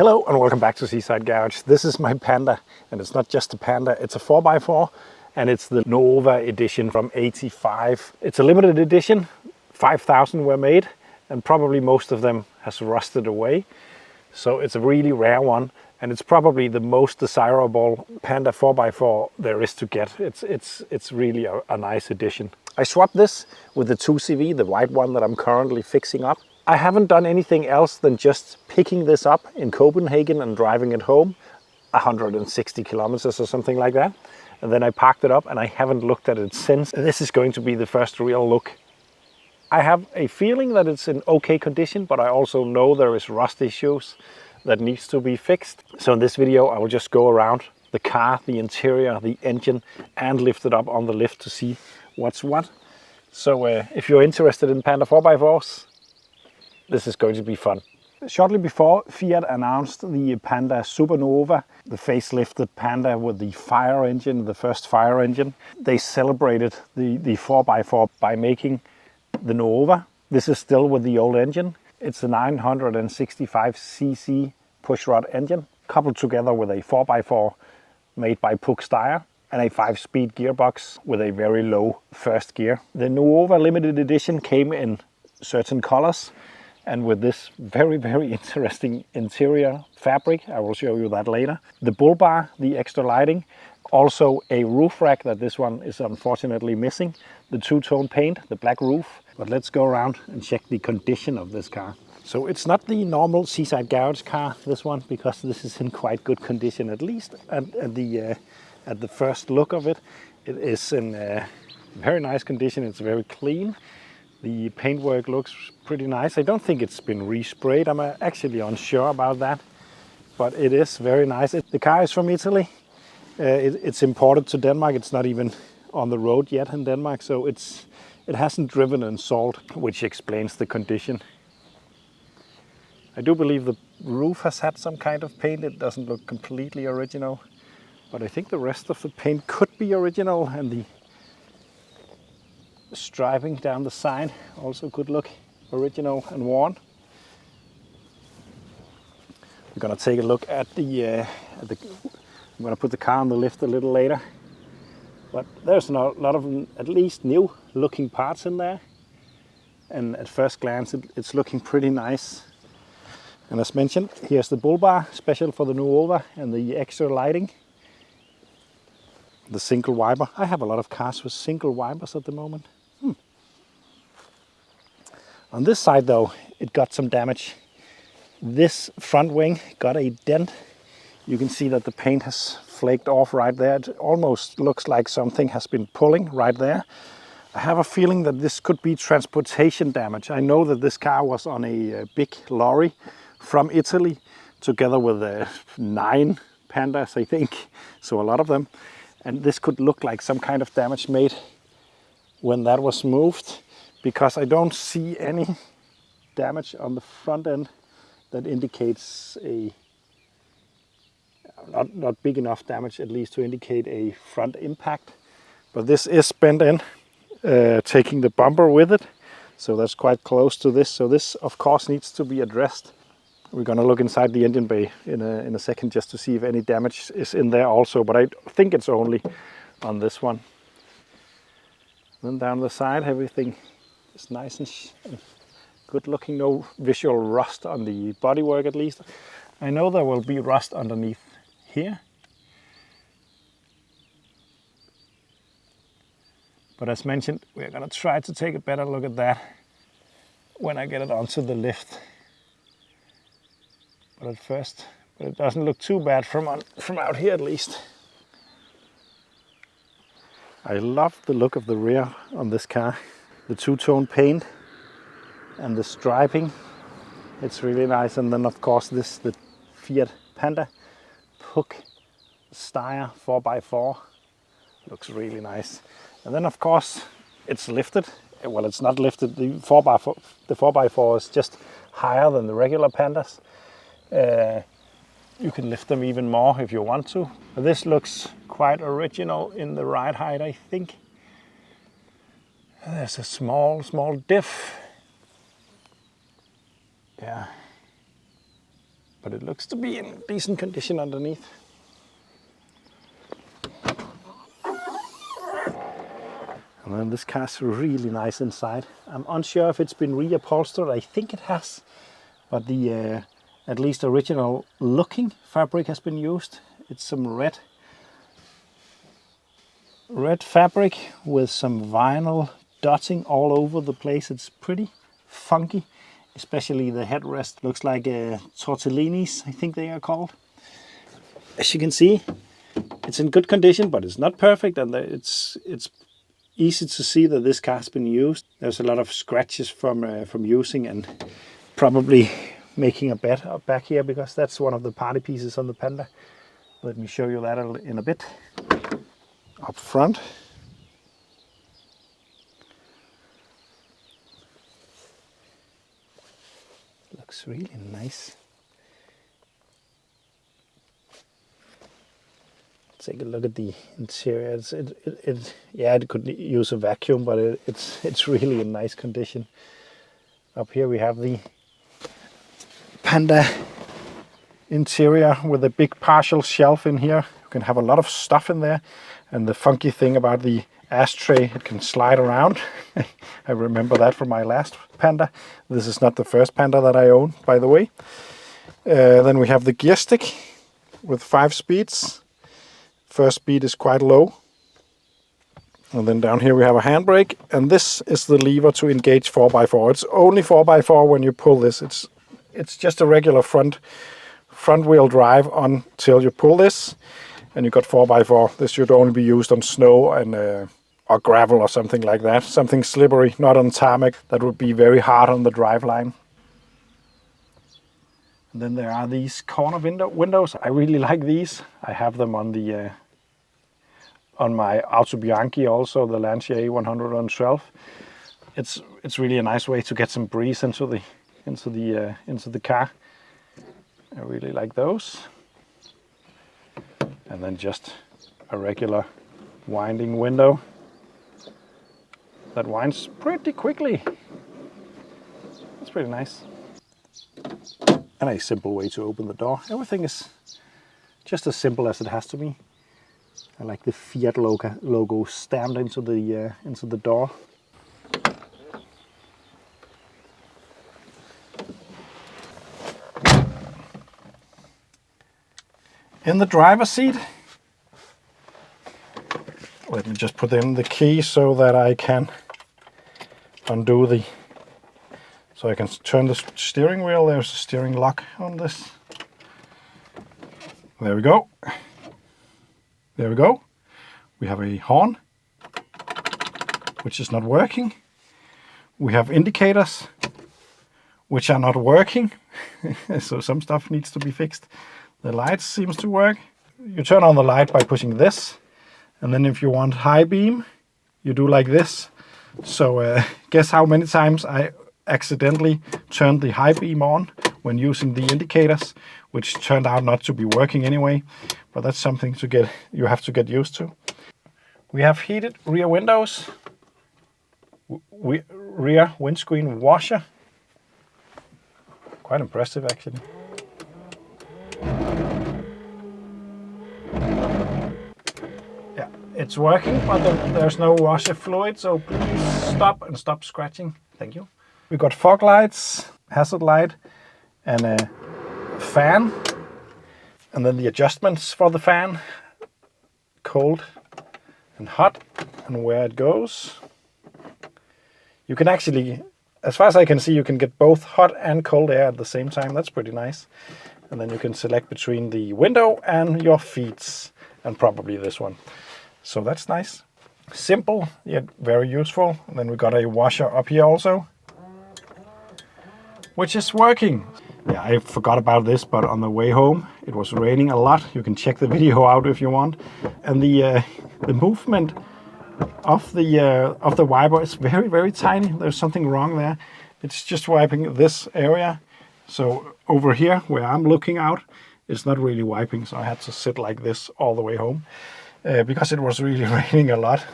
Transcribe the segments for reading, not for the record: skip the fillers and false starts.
Hello and welcome back to Seaside Garage. This is my Panda, and it's not just a Panda, it's a 4x4 and it's the Nuova edition from '85. It's a limited edition, 5,000 were made and probably most of them has rusted away. So it's a really rare one and it's probably the most desirable Panda 4x4 there is to get. It's really a nice edition. I swapped this with the 2CV, the white one that I'm currently fixing up. I haven't done anything else than just picking this up in Copenhagen and driving it home, 160 kilometers or something like that. And then I parked it up and I haven't looked at it since. This is going to be the first real look. I have a feeling that it's in okay condition, but I also know there is rust issues that needs to be fixed. So in this video, I will just go around the car, the interior, the engine, and lift it up on the lift to see what's what. So if you're interested in Panda 4x4s, this is going to be fun. Shortly before, Fiat announced the Panda Nuova, the facelifted Panda with the fire engine, the first fire engine. They celebrated the 4x4 by making the Nuova. This is still with the old engine. It's a 965cc pushrod engine, coupled together with a 4x4 made by Puch-Steyr and a 5-speed gearbox with a very low first gear. The Nuova limited edition came in certain colors, and with this very interesting interior fabric. I will show you that later. The bull bar, the extra lighting, also a roof rack that this one is unfortunately missing. The two-tone paint, the black roof. But let's go around and check the condition of this car. So it's not the normal Seaside Garage car, this one, because this is in quite good condition, at least at the first look of it. It is in very nice condition. It's very clean. The paintwork looks pretty nice. I don't think it's been resprayed. I'm actually unsure about that, but it is very nice. The car is from Italy. It's imported to Denmark. It's not even on the road yet in Denmark, so it hasn't driven in salt, which explains the condition. I do believe the roof has had some kind of paint. It doesn't look completely original, but I think the rest of the paint could be original, and the striping down the side also could look original and worn. We're gonna take a look at I'm gonna put the car on the lift a little later, but there's a lot of at least new looking parts in there, and at first glance it's looking pretty nice. And as mentioned, here's the bull bar, special for the Nuova, and the extra lighting. The single wiper. I have a lot of cars with single wipers at the moment. On this side though, it got some damage. This front wing got a dent. You can see that the paint has flaked off right there. It almost looks like something has been pulling right there. I have a feeling that this could be transportation damage. I know that this car was on a big lorry from Italy, together with 9 Pandas, I think. So a lot of them. And this could look like some kind of damage made when that was moved, because I don't see any damage on the front end that indicates a not big enough damage, at least to indicate a front impact. But this is bent in, taking the bumper with it, so that's quite close to this. So this of course needs to be addressed. We're gonna look inside the engine bay in a second just to see if any damage is in there also, but I think it's only on this one. Then down the side, everything is nice and good looking. No visual rust on the bodywork, at least. I know there will be rust underneath here, but as mentioned, we're gonna try to take a better look at that when I get it onto the lift. But it doesn't look too bad from out here, at least. I love the look of the rear on this car. The two-tone paint and the striping, it's really nice. And then of course the Fiat Panda Puch-Steyr 4x4 looks really nice. And then of course it's lifted. Well, it's not lifted. The 4x4 is just higher than the regular Pandas. You can lift them even more if you want to. But this looks quite original in the ride height, I think. There's a small diff. Yeah. but it looks to be in decent condition underneath. And then this car's really nice inside. I'm unsure if it's been reupholstered. I think it has, but the at least original looking fabric has been used. It's some red fabric with some vinyl dotting all over the place. It's pretty funky, especially the headrest. Looks like tortellinis, I think they are called. As you can see, it's in good condition, but it's not perfect, and it's easy to see that this car's been used. There's a lot of scratches from using, and probably making a bed up back here, because that's one of the party pieces on the Panda. Let me show you that in a bit. Up front, looks really nice. Take a look at the interior. Yeah, it could use a vacuum, but it's really in nice condition. Up here we have the Panda interior with a big partial shelf in here. You can have a lot of stuff in there, and the funky thing about the ashtray, it can slide around. I remember that from my last Panda. This is not the first Panda that I own, by the way. Then we have the gear stick with 5 speeds. First speed is quite low. And then down here we have a handbrake, and this is the lever to engage 4x4. It's only 4x4 when you pull this. It's just a regular front wheel drive until you pull this, and you got 4x4. This should only be used on snow and or gravel or something like that. Something slippery, not on tarmac. That would be very hard on the driveline. And then there are these corner windows. I really like these. I have them on the on my Auto Bianchi also, the Lancia 112. It's really a nice way to get some breeze into the car. I really like those. And then just a regular winding window that winds pretty quickly. That's pretty nice. And a simple way to open the door. Everything is just as simple as it has to be. I like the Fiat logo stamped into the door. In the driver's seat, let me just put in the key so that I can undo so I can turn the steering wheel. There's a steering lock on this. There we go. There we go. We have a horn, which is not working. We have indicators, which are not working. So some stuff needs to be fixed. The light seems to work. You turn on the light by pushing this. And then if you want high beam, you do like this. So guess how many times I accidentally turned the high beam on when using the indicators, which turned out not to be working anyway. But that's something you have to get used to. We have heated rear windows, rear windscreen washer. Quite impressive, actually. Yeah, it's working, but there's no washer fluid, so please stop scratching. Thank you. We got fog lights, hazard light, and a fan. And then the adjustments for the fan, cold and hot, and where it goes. You can actually, as far as I can see, you can get both hot and cold air at the same time. That's pretty nice. And then you can select between the window and your feet, and probably this one. So that's nice. Simple, yet very useful. And then we got a washer up here also, which is working. Yeah, I forgot about this, but on the way home, it was raining a lot. You can check the video out if you want. And the movement of the wiper is very, very tiny. There's something wrong there. It's just wiping this area. So over here, where I'm looking out, it's not really wiping. So I had to sit like this all the way home because it was really raining a lot.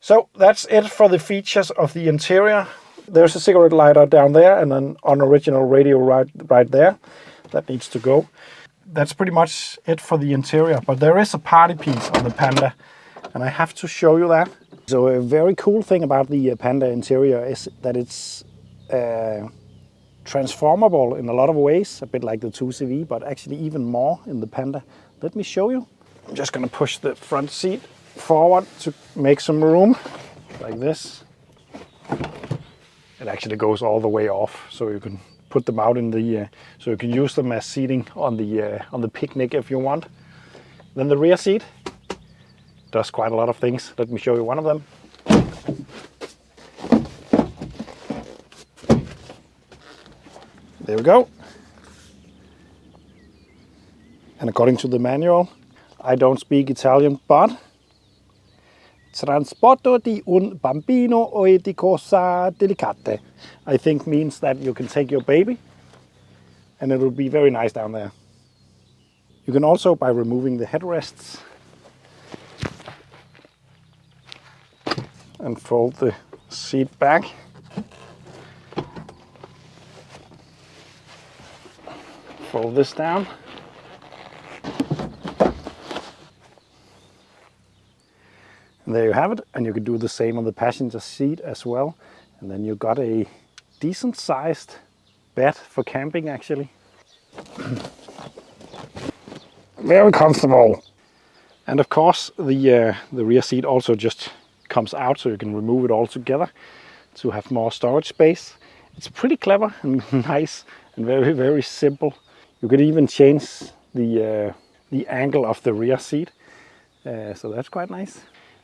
So that's it for the features of the interior. There's a cigarette lighter down there and an unoriginal radio right there. That needs to go. That's pretty much it for the interior, but there is a party piece on the Panda, and I have to show you that. So a very cool thing about the Panda interior is that it's transformable in a lot of ways, a bit like the 2CV, but actually even more in the Panda. Let me show you. I'm just gonna push the front seat forward to make some room, like this. It actually goes all the way off, so you can put them out in the, so you can use them as seating on the picnic if you want. Then the rear seat does quite a lot of things. Let me show you one of them. There we go. And according to the manual, I don't speak Italian, but trasporto di un bambino o di cosa delicate, I think means that you can take your baby and it will be very nice down there. You can also, by removing the headrests and fold the seat back, fold this down. And there you have it, and you can do the same on the passenger seat as well. And then you got a decent sized bed for camping actually. Very comfortable. And of course the rear seat also just comes out, so you can remove it all together to have more storage space. It's pretty clever and nice and very, very simple. You could even change the angle of the rear seat, so that's quite nice.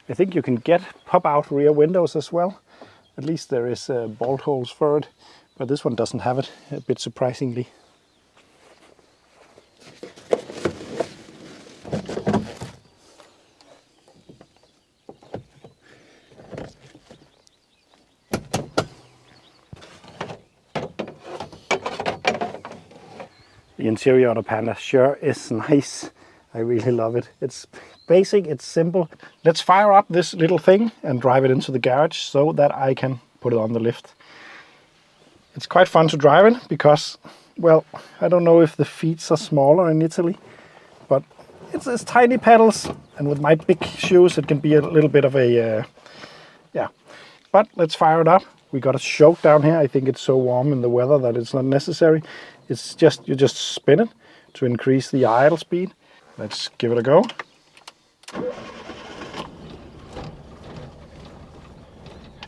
I think you can get pop-out rear windows as well. At least there is bolt holes for it, but this one doesn't have it, a bit surprisingly. The interior of the Panda sure is nice. I really love it. It's basic, it's simple. Let's fire up this little thing and drive it into the garage so that I can put it on the lift. It's quite fun to drive it because, well, I don't know if the feet are smaller in Italy, but it's tiny pedals, and with my big shoes it can be a little bit of a, yeah. But let's fire it up. We got a choke down here. I think it's so warm in the weather that it's not necessary. It's just, you just spin it to increase the idle speed. Let's give it a go.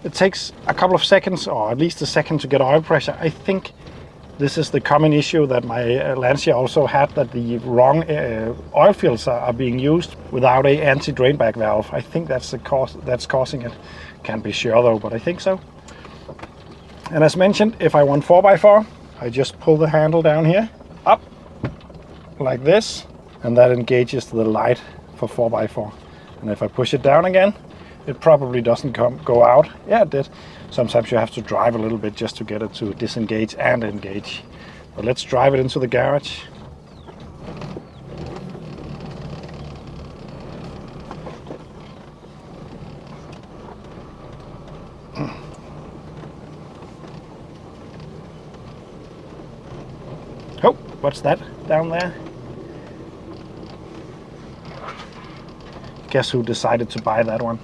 It takes a couple of seconds, or at least a second, to get oil pressure. I think this is the common issue that my Lancia also had, that the wrong oil filter are being used without a anti-drain back valve. I think that's the cause that's causing it. Can't be sure though, but I think so. And as mentioned, if I want 4x4, I just pull the handle down here, up, like this, and that engages the light for 4x4. And if I push it down again, it probably doesn't go out. Yeah, it did. Sometimes you have to drive a little bit just to get it to disengage and engage. But let's drive it into the garage. Oh, what's that down there? Guess who decided to buy that one?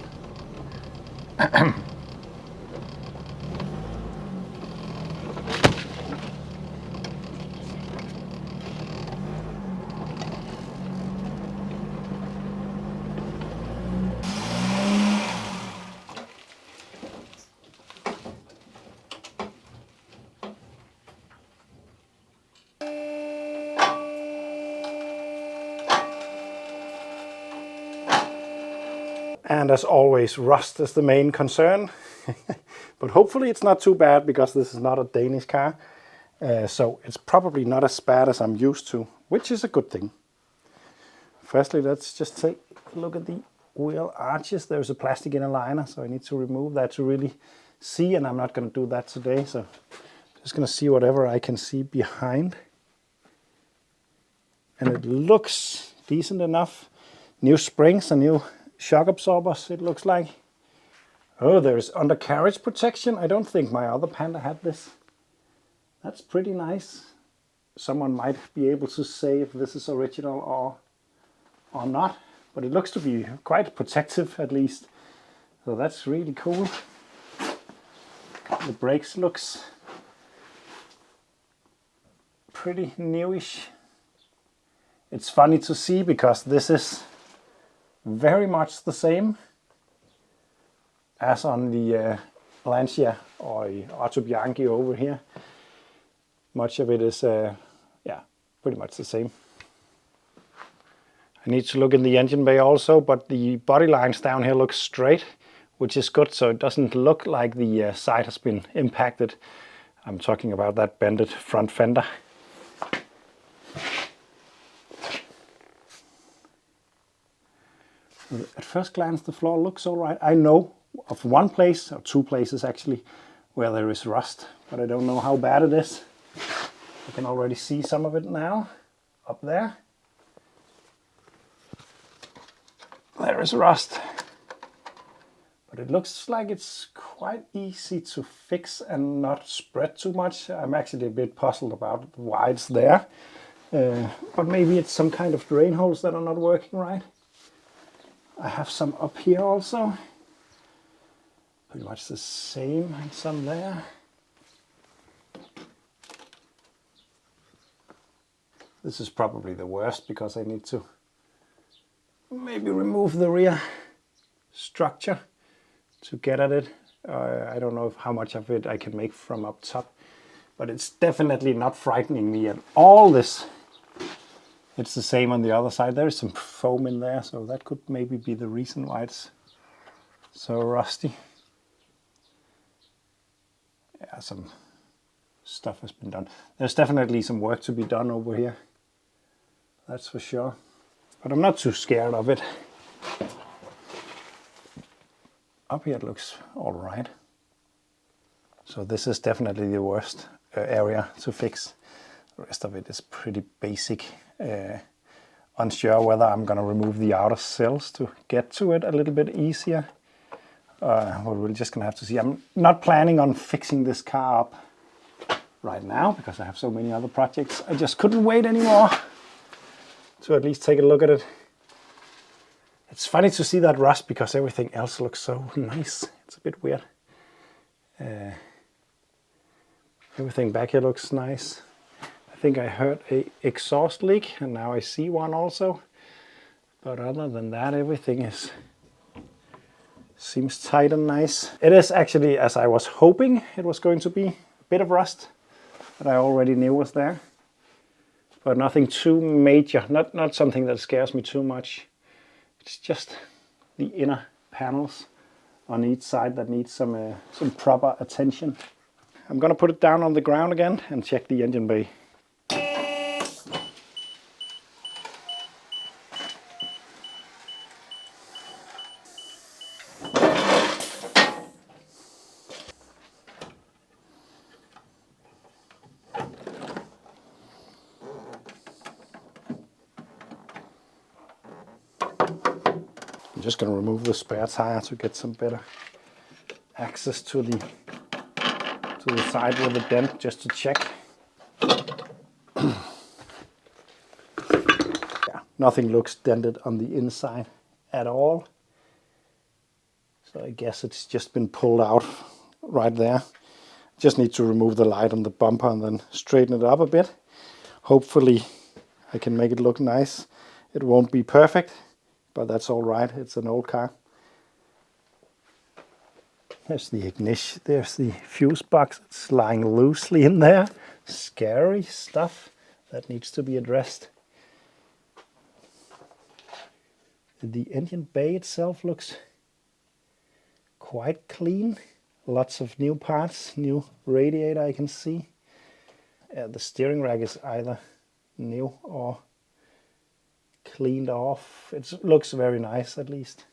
And as always, rust is the main concern. But hopefully it's not too bad, because this is not a Danish car. So it's probably not as bad as I'm used to, which is a good thing. Firstly, let's just take a look at the wheel arches. There's a plastic inner liner, so I need to remove that to really see, and I'm not going to do that today. So just going to see whatever I can see behind. And it looks decent enough. New springs and new shock absorbers, it looks like. Oh, there's undercarriage protection. I don't think my other Panda had this. That's pretty nice. Someone might be able to say if this is original or not, but it looks to be quite protective at least. So that's really cool. The brakes looks pretty newish. It's funny to see because this is very much the same as on the Lancia or Otto Bianchi over here. Much of it is yeah, pretty much the same. I need to look in the engine bay also, but the body lines down here look straight, which is good, so it doesn't look like the side has been impacted. I'm talking about that bended front fender. At first glance the floor looks alright. I know of one place, or two places actually, where there is rust, but I don't know how bad it is. I can already see some of it now, up there. There is rust. But it looks like it's quite easy to fix and not spread too much. I'm actually a bit puzzled about why it's there. But maybe it's some kind of drain holes that are not working right. I have some up here also. Pretty much the same, and some there. This is probably the worst because I need to maybe remove the rear structure to get at it. I don't know how much of it I can make from up top, but it's definitely not frightening me at all, this. It's the same on the other side. There is some foam in there, so that could maybe be the reason why it's so rusty. Yeah, some stuff has been done. There's definitely some work to be done over here. That's for sure. But I'm not too scared of it. Up here it looks all right. So this is definitely the worst area to fix. The rest of it is pretty basic. Unsure whether I'm going to remove the outer sills to get to it a little bit easier. Well, we're just going to have to see. I'm not planning on fixing this car up right now because I have so many other projects. I just couldn't wait anymore to at least take a look at it. It's funny to see that rust because everything else looks so nice. It's a bit weird. Everything back here looks nice. I think I heard an exhaust leak and now I see one also. But other than that, everything seems tight and nice. It is actually, as I was hoping it was going to be, a bit of rust that I already knew was there. But nothing too major, not something that scares me too much. It's just the inner panels on each side that need some proper attention. I'm gonna put it down on the ground again and check the engine bay. I'm just going to remove the spare tire to get some better access to the side with the dent, just to check. Yeah, nothing looks dented on the inside at all. So I guess it's just been pulled out right there. Just need to remove the light on the bumper and then straighten it up a bit. Hopefully I can make it look nice. It won't be perfect, but that's all right. It's an old car. There's the ignition. There's the fuse box. It's lying loosely in there. Scary stuff that needs to be addressed. The engine bay itself looks quite clean. Lots of new parts, new radiator I can see. The steering rack is either new or cleaned off. It looks very nice at least.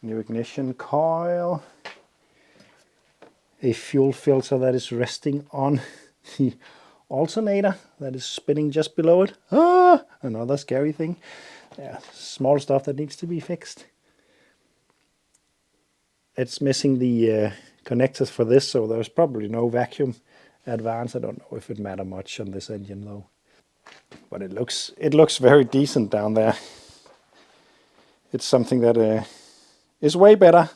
New ignition coil. A fuel filter that is resting on the alternator that is spinning just below it. Ah, another scary thing. Yeah, small stuff that needs to be fixed. It's missing the connectors for this, so there's probably no vacuum advance. I don't know if it matters much on this engine though. But it looks very decent down there. It's something that is way better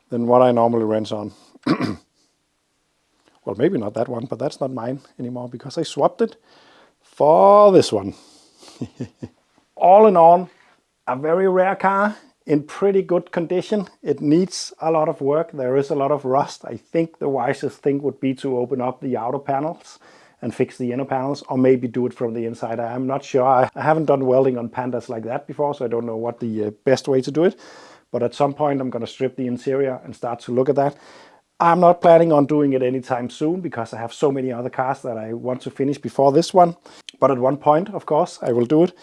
than what I normally rent on. Well, maybe not that one, but that's not mine anymore because I swapped it for this one. All in all, a very rare car in pretty good condition. It needs a lot of work. There is a lot of rust. I think the wisest thing would be to open up the outer panels and fix the inner panels, or maybe do it from the inside. I'm not sure. I haven't done welding on Pandas like that before, so I don't know what the best way to do it. But at some point I'm going to strip the interior and start to look at that. I'm not planning on doing it anytime soon because I have so many other cars that I want to finish before this one. But at one point, of course, I will do it.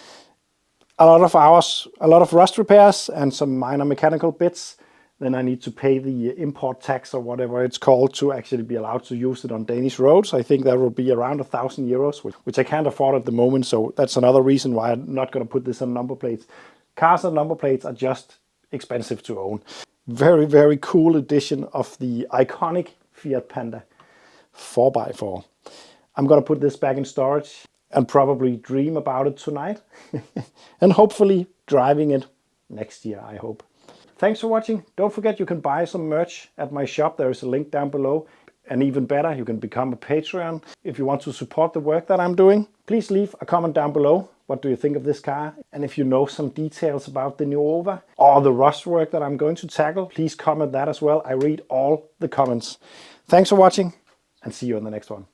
A lot of hours, a lot of rust repairs and some minor mechanical bits. Then I need to pay the import tax or whatever it's called to actually be allowed to use it on Danish roads. I think that will be around 1,000 euros, which I can't afford at the moment. So that's another reason why I'm not going to put this on number plates. Cars on number plates are just expensive to own. Very, very cool edition of the iconic Fiat Panda 4x4. I'm going to put this back in storage and probably dream about it tonight. And hopefully driving it next year, I hope. Thanks for watching. Don't forget you can buy some merch at my shop. There is a link down below. And even better, you can become a Patreon if you want to support the work that I'm doing. Please leave a comment down below. What do you think of this car? And if you know some details about the Nuova or the rust work that I'm going to tackle, please comment that as well. I read all the comments. Thanks for watching and see you in the next one.